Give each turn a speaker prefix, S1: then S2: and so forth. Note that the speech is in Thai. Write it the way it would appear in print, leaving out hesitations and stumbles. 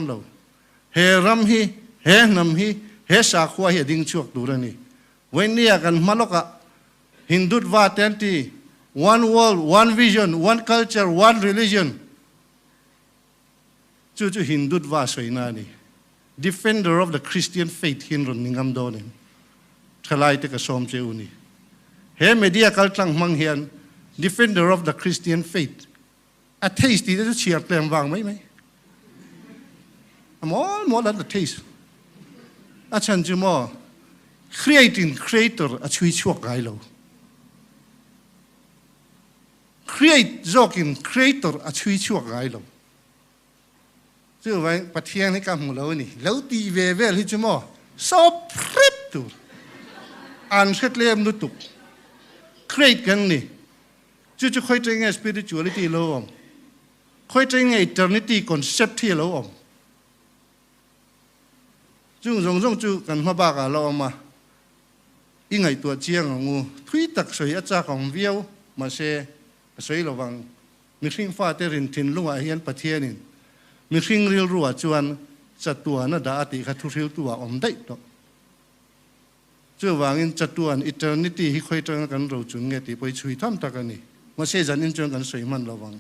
S1: lo he ram hi he nam hi he sa khwa hi ding chuak durani when nia kan maloka hindut va tenti one world one vision one culture one religion chu hindut va soina ni defender of the Christian faith hin ron ningam donin thalai te ka som che uni he media kal tlang mang hian defender of the Christian faith a taste tiจะเฉียดแรงวางไหมมอแล้ว the taste อาจารย์จุมอ creating creator อาช่วยช่วยไกเรา create joking creator อาช่วยช่วยไกเราชื่อไว้ประเทศนี้กำหัวเรานี่แล้วตีเวลที่จุมอสอบพริบตัวอ่านเสร็จเล่มนุตุก create กันนี่จู่ค่อยจะไง spirituality เราค่อยจะไง eternity concept ที่เราจู่กันมาบ้ากันเรามาอีไงตัวเจียงงูทุยตักสวยอาจารย์ของวิวมาเช่สวยระวังมีสิ่งฟ้าเตรินทินลุงอาเฮียนประเทศนี่มีสิ่งเรียลรัวจวนจัดตัวน่ะดาติขัดทุเรียวตัวได้ต่อจู่วางอินจัดตัว eternity ที่ค่อยจะกันเราจุนเงติไปช่วยทำตะกันนี่มาเช่จันอินจงกันสวยมันระวัง